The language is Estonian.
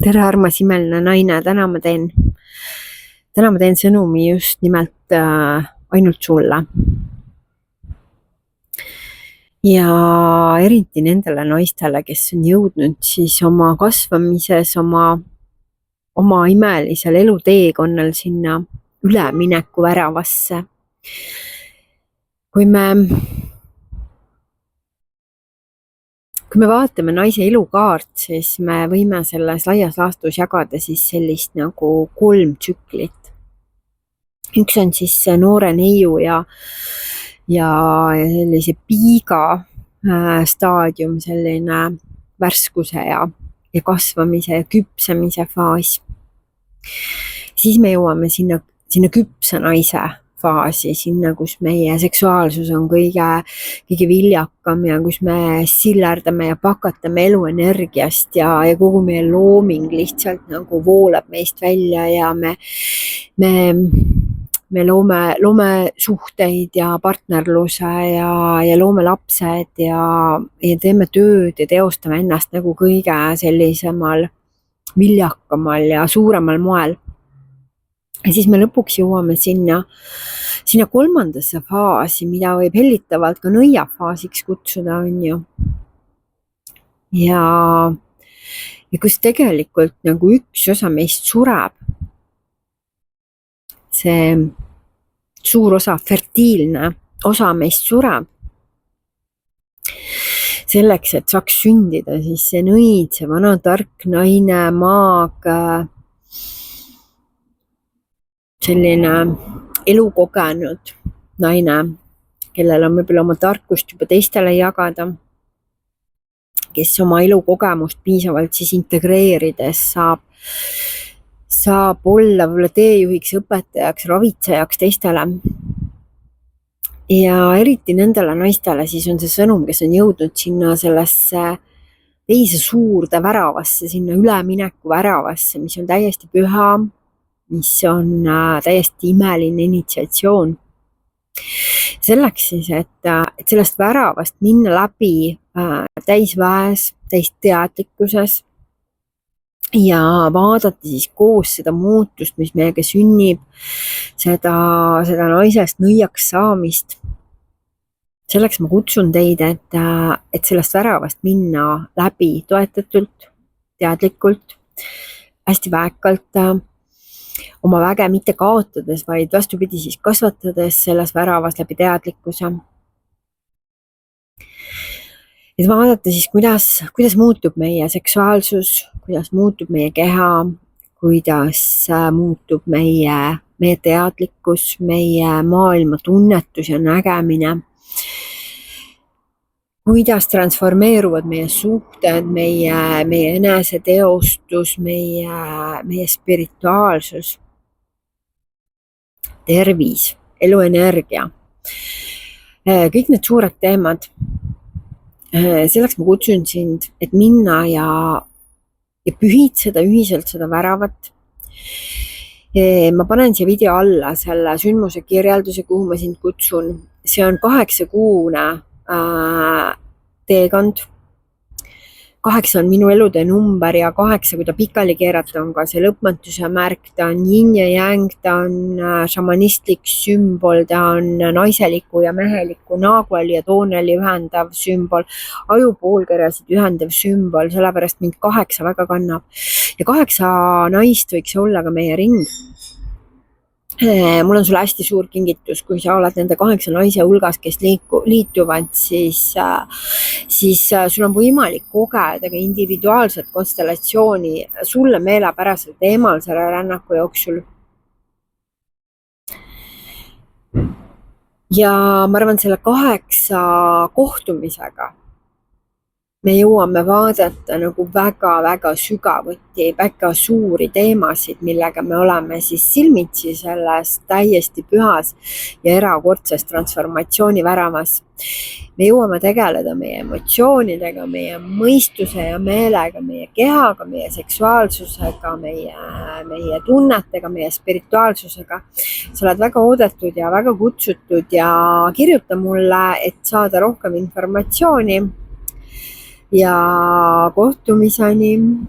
tere, armas imeline naine, täna ma teen sõnumi just nimelt ainult sulle. Ja eriti nendele naistele, kes on jõudnud siis oma kasvamises, oma imelisel eluteekonnal sinna ülemineku väravasse. Kui me vaatame naise elukaart, siis me võime selles laias laastus jagada siis sellist nagu 3 tsüklit. Üks on siis noore neiu ja sellise piiga staadium, selline värskuse ja kasvamise ja küpsemise faas. Siis me jõuame sinna küpse naise faasi, sinna, kus meie seksuaalsus on kõige viljakam ja kus me sillerdame ja pakatame eluenergiast ja kogu meie looming lihtsalt nagu voolab meist välja ja me loome suhteid ja partnerluse ja loome lapsed ja teeme tööd ja teostame ennast nagu kõige sellisemal viljakamal ja suuremal moel. Ja siis me lõpuks jõuame sinna 3. faasi, mida võib hellitavalt ka nõiafaasiks kutsuda, on ju. Ja kus tegelikult nagu üks osa meist sureb, see suur osa, fertiilne osa meist sureb, selleks, et saaks sündida siis see nõid, see vana tark naine, maag, selline elukogenud naine, kellel on võib-olla oma tarkust juba teistele jagada, kes oma elukogemust piisavalt siis integreerides saab olla võib-olla teejuhiks, õpetajaks, ravitsejaks teistele. Ja eriti nendele naistele siis on see sõnum, kes on jõudnud sinna sellesse teise suurde väravasse, sinna ülemineku väravasse, mis on täiesti püha, mis on täiesti imeline initsiatsioon. Selleks siis, et sellest väravast minna läbi täisväes, täisteadlikkuses ja vaadata siis koos seda muutust, mis meiega sünnib, seda naisest nõiaks saamist. Selleks ma kutsun teid, et sellest väravast minna läbi toetatult, teadlikult, hästi väekalt, oma väge mitte kaotades, vaid vastupidi siis kasvatades selles väravas läbi teadlikkuse. Et vaadata siis, kuidas muutub meie seksuaalsus, kuidas muutub meie keha, kuidas muutub meie teadlikkus, meie maailma tunnetus ja nägemine, kuidas transformeeruvad meie suhted, meie eneseteostus, meie spirituaalsus, tervis, eluenergia, kõik need suured teemad. Selleks ma kutsun sind, et minna ja pühitseda ühiselt seda väravat. Ma panen siia video alla selle sündmuse kirjelduse, kuhu ma sind kutsun. See on 8-kuune teekond. 8 on minu elude number ja 8, kui ta pikali keerata, on ka see lõpmatuse märk, ta on yin ja yang, ta on šamanistlik sümbol, ta on naiseliku ja meheliku naaguali ja tooneli ühendav sümbol, ajupoolkerjasid ühendav sümbol, sellepärast mind 8 väga kannab. Ja 8 naist võiks olla ka meie ring. Mul on sulle hästi suur kingitus, kui sa oled nende 8 naise hulgas, kes liituvad, siis sul on võimalik kogeda ka individuaalset konstellatsiooni sulle meelepärasel teemal selle rännaku jooksul. Ja ma arvan, selle 8 kohtumisega me jõuame vaadata nagu väga sügavuti, väga suuri teemasid, millega me oleme siis silmitsi selles täiesti pühas ja erakordses transformatsiooni väravas. Me jõuame tegeleda meie emotsioonidega, meie mõistuse ja meelega, meie kehaga, meie seksuaalsusega, meie tunnetega, meie spirituaalsusega. Sa oled väga oodatud ja väga kutsutud ja kirjuta mulle, et saada rohkem informatsiooni. Ja kohtumiseni.